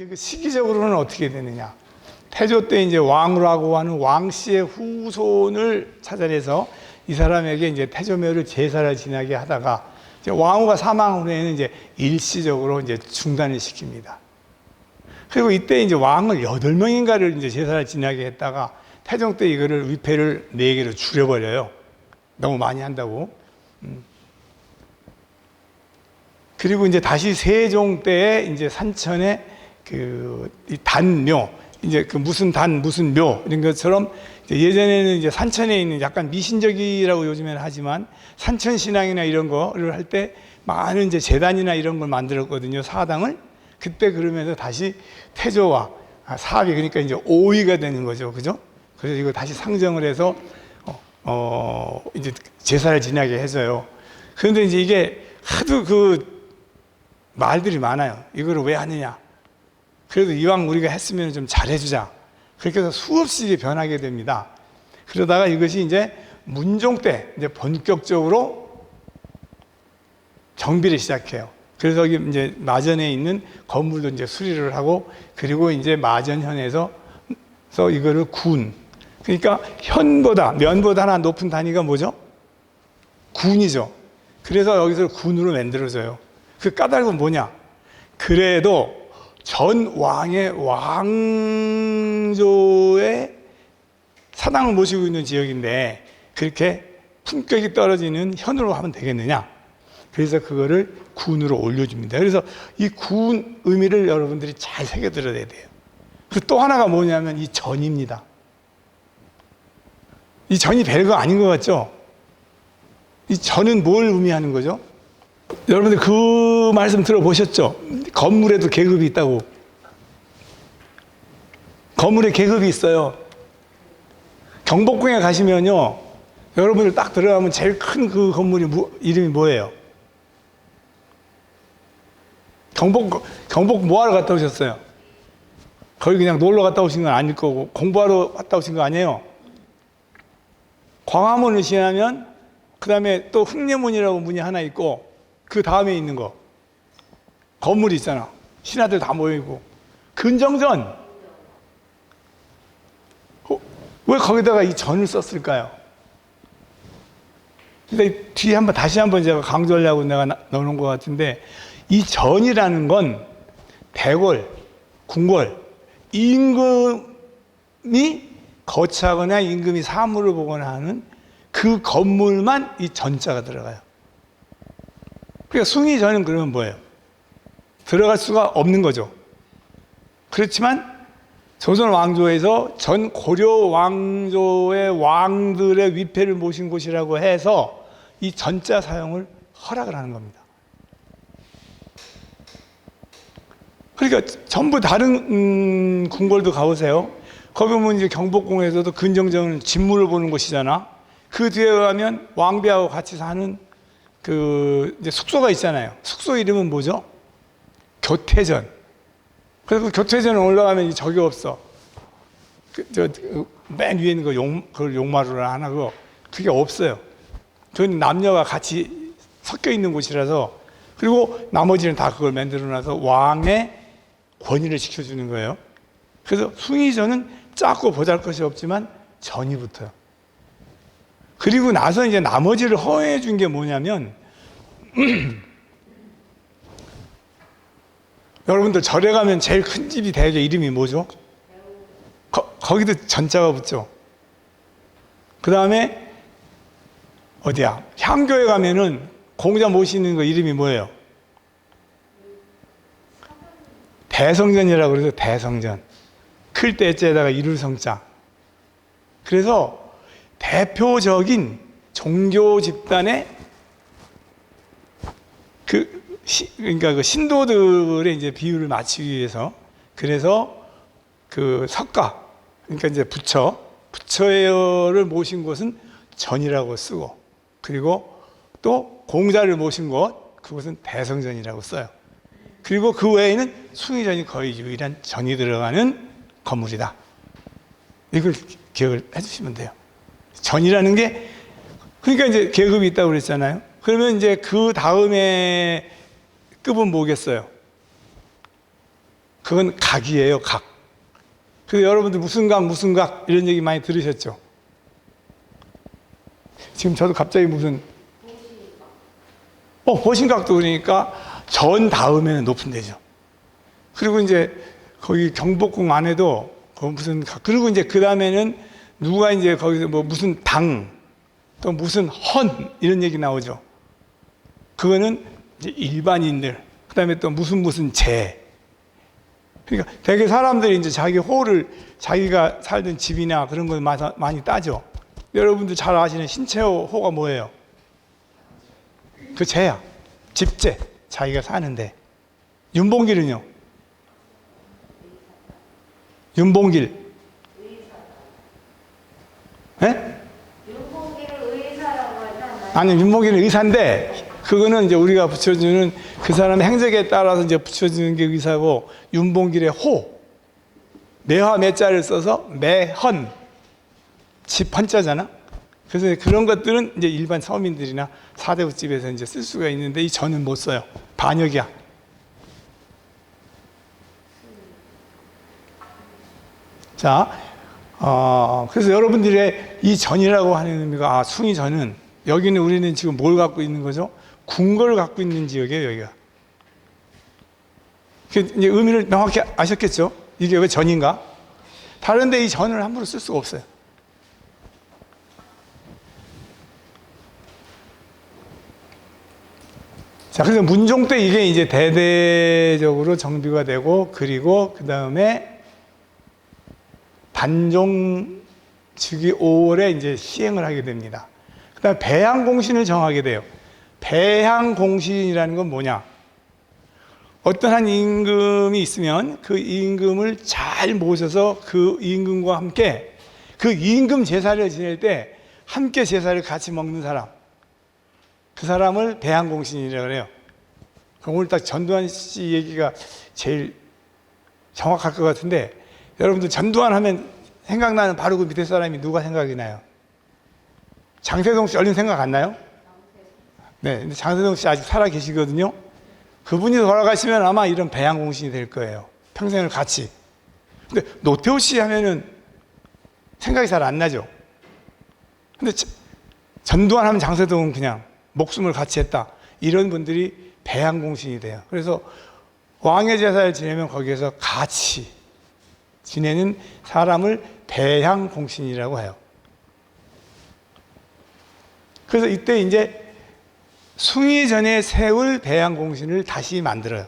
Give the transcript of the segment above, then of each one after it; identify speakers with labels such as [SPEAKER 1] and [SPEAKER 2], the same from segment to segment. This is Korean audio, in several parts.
[SPEAKER 1] 그 시기적으로는 어떻게 되느냐? 태조 때 이제 왕후라고 하는 왕씨의 후손을 찾아내서 이 사람에게 이제 태조묘를 제사를 지내게 하다가 이제 왕후가 사망 후에는 이제 일시적으로 이제 중단을 시킵니다. 그리고 이때 이제 왕을 8명인가를 이제 제사를 지내게 했다가 태종 때 이거를 위패를 4개로 줄여버려요. 너무 많이 한다고. 그리고 이제 다시 세종 때에 이제 산천에 이 단묘, 이제 그 무슨 단, 무슨 묘, 이런 것처럼 예전에는 이제 산천에 있는 약간 미신적이라고 요즘에는 하지만 산천 신앙이나 이런 거를 할 때 많은 이제 제단이나 이런 걸 만들었거든요. 사당을. 그때 그러면서 다시 태조와 사위, 그러니까 이제 오위가 되는 거죠. 그죠? 그래서 이거 다시 상정을 해서, 이제 제사를 지내게 해줘요. 그런데 이제 이게 하도 그 말들이 많아요. 이거를 왜 하느냐. 그래도 이왕 우리가 했으면 좀 잘해주자. 그렇게 해서 수없이 변하게 됩니다. 그러다가 이것이 이제 문종 때 이제 본격적으로 정비를 시작해요. 그래서 여기 이제 마전에 있는 건물도 이제 수리를 하고, 그리고 이제 마전현에서 이거를 군. 그러니까 현보다, 면보다 하나 높은 단위가 뭐죠? 군이죠. 그래서 여기서 군으로 만들어져요. 그 까닭은 뭐냐? 그래도 전 왕의 왕조의 사당을 모시고 있는 지역인데 그렇게 품격이 떨어지는 현으로 하면 되겠느냐? 그래서 그거를 군으로 올려줍니다. 그래서 이 군 의미를 여러분들이 잘 새겨들어야 돼요. 그리고 또 하나가 뭐냐면 이 전입니다. 이 전이 별거 아닌 것 같죠? 이 전은 뭘 의미하는 거죠? 여러분들 그 말씀 들어보셨죠? 건물에도 계급이 있다고. 건물에 계급이 있어요. 경복궁에 가시면요, 여러분들 딱 들어가면 제일 큰 그 건물이 이름이 뭐예요? 경복 뭐하러 갔다 오셨어요? 거기 그냥 놀러 갔다 오신 건 아닐 거고 공부하러 갔다 오신 거 아니에요? 광화문을 지나면 그 다음에 또 흑례문이라고 문이 하나 있고 그 다음에 있는 거 건물이 있잖아. 신하들 다 모여있고 근정전. 왜 거기다가 이 전을 썼을까요? 근데 뒤에 다시 한번 제가 강조하려고 내가 넣어놓은 것 같은데, 이 전이라는 건 대궐, 궁궐, 임금이 거처하거나 임금이 사물을 보거나 하는 그 건물만 이 전자가 들어가요. 그러니까 숭의전은 그러면 뭐예요? 들어갈 수가 없는 거죠. 그렇지만 조선 왕조에서 전 고려 왕조의 왕들의 위패를 모신 곳이라고 해서 이 전자 사용을 허락을 하는 겁니다. 그러니까 전부 다른 궁궐도 가보세요. 거기 보면 이제 경복궁에서도 근정전은 진물을 보는 곳이잖아. 그 뒤에 가면 왕비하고 같이 사는 그 이제 숙소가 있잖아요. 숙소 이름은 뭐죠? 교태전. 그래서 그 교태전에 올라가면 저기 없어. 맨 위에 있는 그걸 용마루라 하나 그게 없어요. 그건 남녀가 같이 섞여 있는 곳이라서. 그리고 나머지는 다 그걸 만들어놔서 왕의 권위를 지켜주는 거예요. 그래서 숭의전은 작고 보잘것이 없지만 전이 붙어요. 그리고 나서 이제 나머지를 허용해 준 게 뭐냐면 여러분들 절에 가면 제일 큰 집이 대개 이름이 뭐죠? 거기도 전자가 붙죠. 그 다음에 어디야? 향교에 가면은 공자 모시는 거 이름이 뭐예요? 대성전이라고 그래서 대성전. 클 때에다가 이룰 성자. 그래서 대표적인 종교 집단의 그러니까 그 신도들의 이제 비율을 맞추기 위해서, 그래서 그 석가, 그러니까 이제 부처를 모신 곳은 전이라고 쓰고, 그리고 또 공자를 모신 곳, 그곳은 대성전이라고 써요. 그리고 그 외에는 숭의전이 거의 유일한 전이 들어가는 건물이다. 이걸 기억을 해주시면 돼요. 전이라는 게, 그러니까 이제 계급이 있다고 그랬잖아요. 그러면 이제 그 다음에 급은 뭐겠어요? 그 그건 각이에요, 각. 그래서 여러분들 무슨 각 이런 얘기 많이 들으셨죠? 지금 저도 갑자기 무슨 보신각도 그러니까 전 다음에는 높은 데죠. 그리고 이제 거기 경복궁 안에도 무슨 각, 그리고 이제 그 다음에는 누가 이제 거기서 뭐 무슨 당, 또 무슨 헌 이런 얘기 나오죠. 그거는 이제 일반인들, 그 다음에 또 무슨 제. 그러니까 되게 사람들이 이제 자기 호를 자기가 살던 집이나 그런 걸 많이 따죠. 여러분들 잘 아시는 신채호 호가 뭐예요? 그 제야. 집제. 자기가 사는데. 윤봉길은요? 윤봉길. 예?
[SPEAKER 2] 윤봉길을 의사라고 하잖아요.
[SPEAKER 1] 아니, 윤봉길은 의사인데, 그거는 이제 우리가 붙여주는 그 사람의 행적에 따라서 이제 붙여주는 게 의사고, 윤봉길의 호. 매화 매자를 써서 매헌. 집 헌자잖아? 그래서 그런 것들은 이제 일반 서민들이나 사대부집에서 이제 쓸 수가 있는데, 이 전은 못 써요. 반역이야. 자, 그래서 여러분들의 이 전이라고 하는 의미가, 숭이 전은, 여기는 우리는 지금 뭘 갖고 있는 거죠? 궁궐을 갖고 있는 지역이에요, 여기가. 이제 의미를 명확히 아셨겠죠? 이게 왜 전인가? 다른데 이 전을 함부로 쓸 수가 없어요. 자, 그래서 문종 때 이게 이제 대대적으로 정비가 되고, 그리고 그 다음에 단종 즉위 5월에 이제 시행을 하게 됩니다. 그 다음에 배양공신을 정하게 돼요. 배양공신이라는 건 뭐냐? 어떤 한 임금이 있으면 그 임금을 잘 모셔서 그 임금과 함께 그 임금 제사를 지낼 때 함께 제사를 같이 먹는 사람, 그 사람을 배양공신이라고 해요. 오늘 딱 전두환 씨 얘기가 제일 정확할 것 같은데, 여러분들 전두환 하면 생각나는 바로 그 밑에 사람이 누가 생각이 나요? 장세동 씨 얼른 생각 안 나요? 네, 근데 장세동 씨 아직 살아 계시거든요. 그분이 돌아가시면 아마 이런 배양공신이 될 거예요. 평생을 같이. 근데 노태우 씨 하면은 생각이 잘 안 나죠. 근데 전두환 하면 장세동은 그냥 목숨을 같이 했다. 이런 분들이 배양공신이 돼요. 그래서 왕의 제사를 지내면 거기에서 같이 지내는 사람을 배양공신이라고 해요. 그래서 이때 이제 숭의전에 세울 배양공신을 다시 만들어요.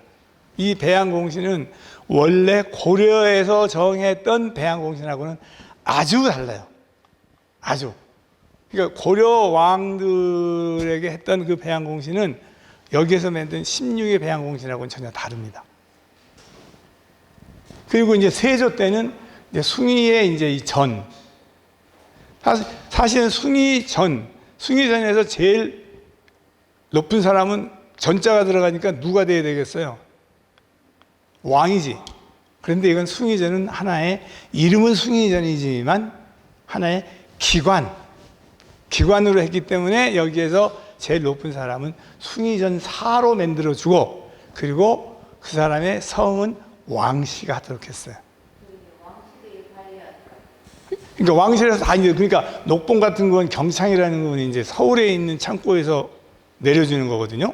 [SPEAKER 1] 이 배양공신은 원래 고려에서 정했던 배양공신하고는 아주 달라요. 아주. 그러니까 고려 왕들에게 했던 그 배양공신은 여기에서 만든 16의 배양공신하고는 전혀 다릅니다. 그리고 이제 세조 때는 이제 숭의의 이제 이 전. 사실은 숭의전에서 제일 높은 사람은 전자가 들어가니까 누가 돼야 되겠어요? 왕이지. 그런데 이건 숭의전은 하나의, 이름은 숭의전이지만 하나의 기관으로 했기 때문에 여기에서 제일 높은 사람은 숭의전사로 만들어주고, 그리고 그 사람의 성은 왕씨가 하도록 했어요. 그러니까 왕실에서 다 이제, 그러니까 녹봉 같은 건 경창이라는 건 이제 서울에 있는 창고에서 내려주는 거거든요.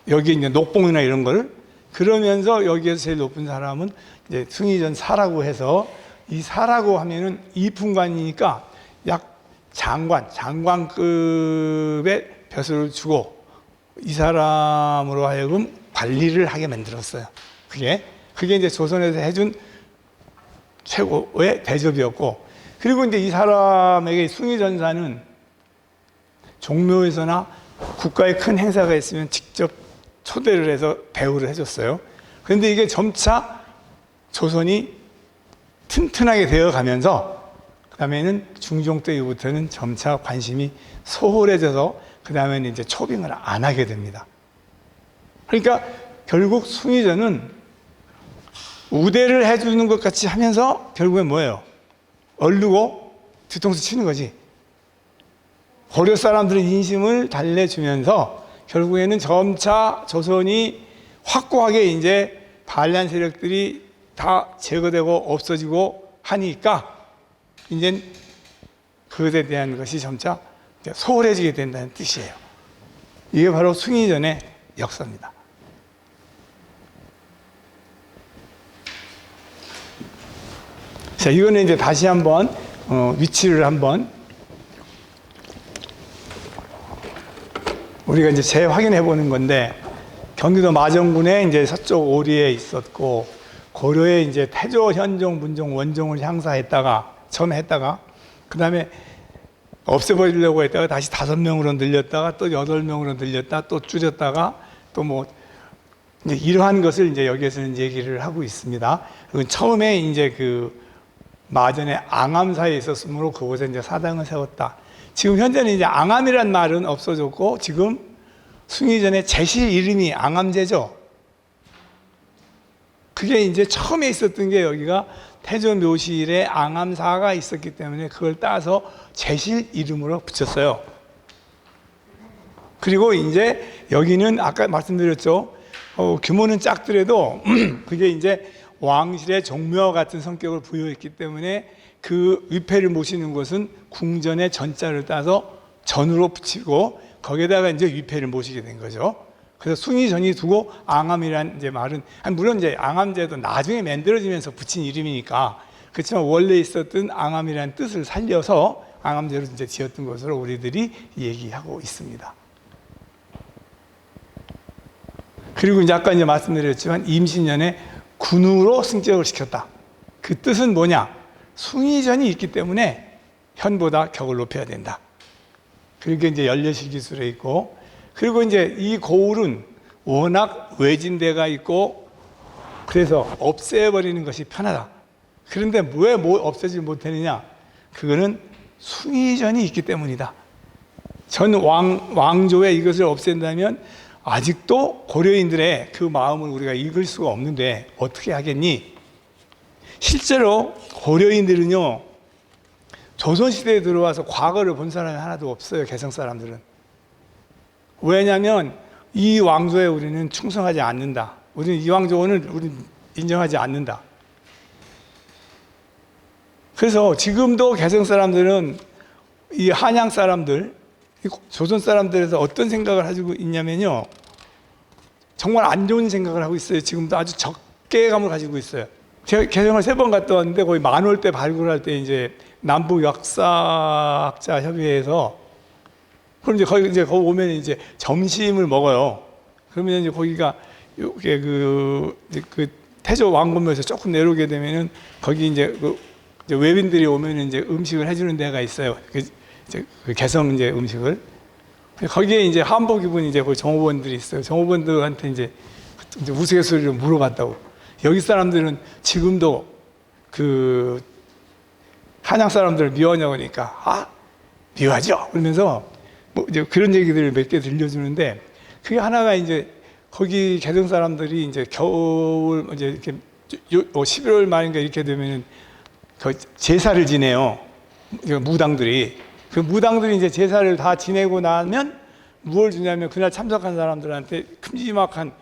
[SPEAKER 1] 여기 이제 녹봉이나 이런 걸. 그러면서 여기에서 제일 높은 사람은 이제 숭의전 사라고 해서, 이 사라고 하면은 이품관이니까 약 장관급의 벼슬을 주고 이 사람으로 하여금 관리를 하게 만들었어요. 그게 이제 조선에서 해준 최고의 대접이었고, 그리고 이제 이 사람에게 숭의전사는 종묘에서나 국가의 큰 행사가 있으면 직접 초대를 해서 대우를 해줬어요. 그런데 이게 점차 조선이 튼튼하게 되어 가면서, 그 다음에는 중종 때부터는 점차 관심이 소홀해져서, 그 다음에는 이제 초빙을 안 하게 됩니다. 그러니까 결국 숭의전은 우대를 해주는 것 같이 하면서 결국엔 뭐예요? 얼르고 뒤통수 치는 거지. 고려 사람들의 인심을 달래주면서 결국에는 점차 조선이 확고하게 이제 반란 세력들이 다 제거되고 없어지고 하니까 이제 그것에 대한 것이 점차 이제 소홀해지게 된다는 뜻이에요. 이게 바로 숭의전의 역사입니다. 자, 이거는 이제 다시 한번 위치를 한번 우리가 이제 재확인해 보는 건데, 경기도 마정군에 이제 서쪽 오리에 있었고, 고려에 이제 태조, 현종, 문종, 원종을 향사했다가 처음에 했다가 그 다음에 없애버리려고 했다가 다시 5명으로 늘렸다가 또 8명으로 늘렸다 또 줄였다가 또 뭐 이제 이러한 것을 이제 여기에서는 얘기를 하고 있습니다. 처음에 이제 그 마전에 앙암사에 있었으므로 그곳에 이제 사당을 세웠다. 지금 현재는 이제 앙암이란 말은 없어졌고 지금 숭의전의 제실 이름이 앙암제죠. 그게 이제 처음에 있었던 게 여기가 태조 묘실에 앙암사가 있었기 때문에 그걸 따서 제실 이름으로 붙였어요. 그리고 이제 여기는 아까 말씀드렸죠. 규모는 작더라도 그게 이제 왕실의 종묘와 같은 성격을 부여했기 때문에 그 위패를 모시는 곳은 궁전의 전자를 따서 전으로 붙이고 거기에다가 이제 위패를 모시게 된 거죠. 그래서 숭의전이 두고 앙암이란 이제 말은, 물론 이제 앙암제도 나중에 만들어지면서 붙인 이름이니까, 그렇지만 원래 있었던 앙암이라는 뜻을 살려서 앙암제로 이제 지었던 것으로 우리들이 얘기하고 있습니다. 그리고 이제 아까 이제 말씀드렸지만 임신년에 군우로 승격을 시켰다. 그 뜻은 뭐냐? 숭의전이 있기 때문에 현보다 격을 높여야 된다. 그리고 이제 연례실 기술에 있고, 그리고 이제 이 고을은 워낙 외진데가 있고 그래서 없애버리는 것이 편하다. 그런데 왜 없애지 못하느냐? 그거는 숭의전이 있기 때문이다. 전 왕조에 이것을 없앤다면 아직도 고려인들의 그 마음을 우리가 읽을 수가 없는데 어떻게 하겠니? 실제로 고려인들은요, 조선시대에 들어와서 과거를 본 사람이 하나도 없어요. 개성 사람들은. 왜냐하면 이 왕조에 우리는 충성하지 않는다. 우리는 이 왕조를 우리는 인정하지 않는다. 그래서 지금도 개성 사람들은 이 한양 사람들, 조선 사람들에서 어떤 생각을 가지고 있냐면요, 정말 안 좋은 생각을 하고 있어요. 지금도 아주 적개감을 가지고 있어요. 제가 개성을 3번 갔다 왔는데 거기 만월 때 발굴할 때 이제 남북 역사학자 협의회에서, 그럼 이제 거기 오면 이제 점심을 먹어요. 그러면 이제 거기가 이게 그 태조 왕건묘에서 조금 내려오게 되면은 거기 이제 이제 외빈들이 오면 이제 음식을 해주는 데가 있어요. 그 개성 이제 음식을. 거기에 이제 한복 입은 이제 거기 정호원들이 있어요. 정호원들한테 이제 우스갯소리로 물어봤다고. 여기 사람들은 지금도 그 한양 사람들을 미워하냐고 하니까 미워하죠. 그러면서 뭐 이제 그런 얘기들을 몇 개 들려주는데, 그게 하나가 이제 거기 개성 사람들이 이제 겨울 이제 이렇게 11월 말인가 이렇게 되면은 그 제사를 지내요. 무당들이. 그 무당들이 이제 제사를 다 지내고 나면 무엇을 주냐면 그날 참석한 사람들한테 큼지막한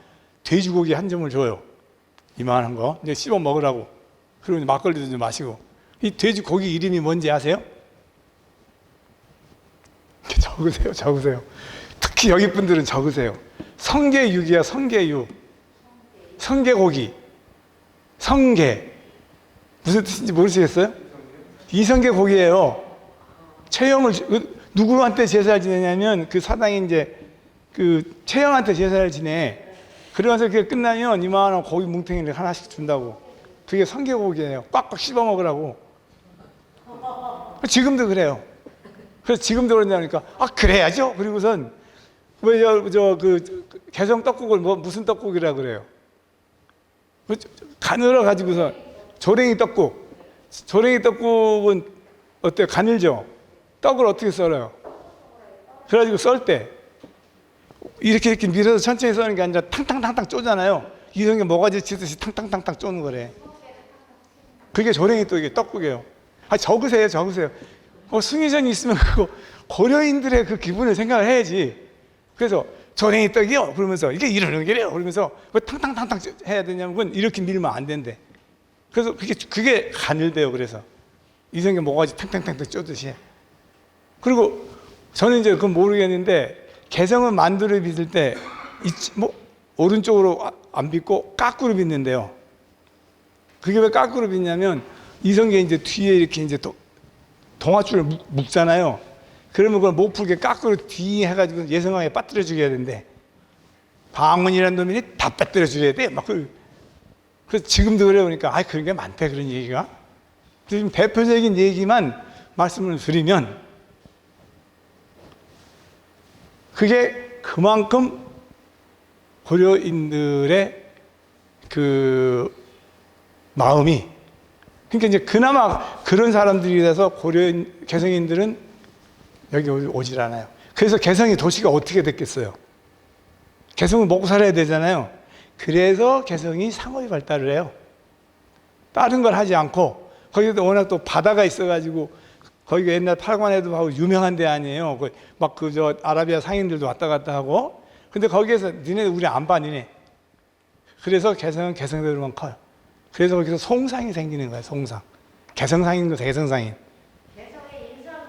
[SPEAKER 1] 돼지고기 한 점을 줘요. 이만한 거. 이제 씹어 먹으라고. 그리고 막걸리도 좀 마시고. 이 돼지고기 이름이 뭔지 아세요? 적으세요. 특히 여기 분들은 적으세요. 성게육이야, 성게육. 성게고기. 성게. 무슨 뜻인지 모르시겠어요? 이성게 고기예요. 최영을, 누구한테 제사를 지내냐면 그 사당이 이제 그 최영한테 제사를 지내. 그러면서 그게 끝나면 이만한 고기 뭉탱이를 하나씩 준다고. 그게 성게고기예요. 꽉꽉 씹어 먹으라고. 지금도 그래요. 그래서 지금도 그러냐니까 그래야죠. 그리고선 왜 그 개성 떡국을 무슨 떡국이라 그래요? 가늘어 가지고서 조랭이 떡국. 조랭이 떡국은 어때요? 가늘죠? 떡을 어떻게 썰어요? 그래가지고 썰 때 이렇게 밀어서 천천히 써는 게 아니라 탕탕탕탕 쪼잖아요. 이성게 모가지 치듯이 탕탕탕탕 쪼는 거래. 그게 조랭이 떡국이에요. 적으세요. 숭의전이 있으면 그거 고려인들의 그 기분을 생각을 해야지. 그래서 조랭이 떡이요. 그러면서 이게 이러는 게래요. 그러면서 왜 탕탕탕탕 해야 되냐면 이렇게 밀면 안 된대. 그래서 그게 가늘대요. 그래서 이성계 모가지 탕탕탕탕 쪼듯이. 그리고 저는 이제 그건 모르겠는데 개성은 만두를 빚을 때 뭐 오른쪽으로 안 빚고 까꾸로 빚는데요. 그게 왜 까꾸로 빚냐면 이성계 이제 뒤에 이렇게 이제 또 동아줄을 묶잖아요. 그러면 그걸 못 풀게 까꾸로 뒤 해가지고 예성왕에 빠뜨려 죽여야 된대. 광운이라는 놈이 다 빠뜨려 죽여야 돼. 막 그래서 지금도 그래 보니까 아 그런 게 많대 그런 얘기가. 지금 대표적인 얘기만 말씀을 드리면 그게 그만큼 고려인들의 그 마음이 그러니까 이제 그나마 그런 사람들이라서 고려인 개성인들은 여기 오질 않아요. 그래서 개성이 도시가 어떻게 됐겠어요? 개성은 먹고 살아야 되잖아요. 그래서 개성이 상업이 발달을 해요. 다른 걸 하지 않고 거기도 워낙 또 바다가 있어가지고 거기가 옛날 팔관에도 하고 유명한 데 아니에요. 막 저 아라비아 상인들도 왔다 갔다 하고. 근데 거기에서 니네 우리 안 봐 니네. 그래서 개성은 개성대로만 커요. 그래서 거기서 송상이 생기는 거예요. 송상. 개성상인 거 개성상인.
[SPEAKER 2] 개성의 인상도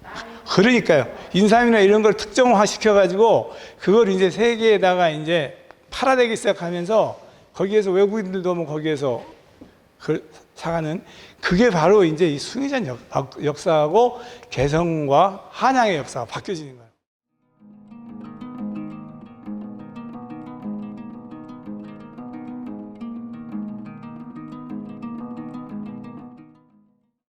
[SPEAKER 2] 많이
[SPEAKER 1] 그러니까요. 인삼이나 이런 걸 특정화 시켜가지고 그걸 이제 세계에다가 이제 팔아대기 시작하면서 거기에서 외국인들도 오면 거기에서 사가는 그게 바로 이제 이 숭의전 역사하고 개성과 한양의 역사가 바뀌어지는 거예요.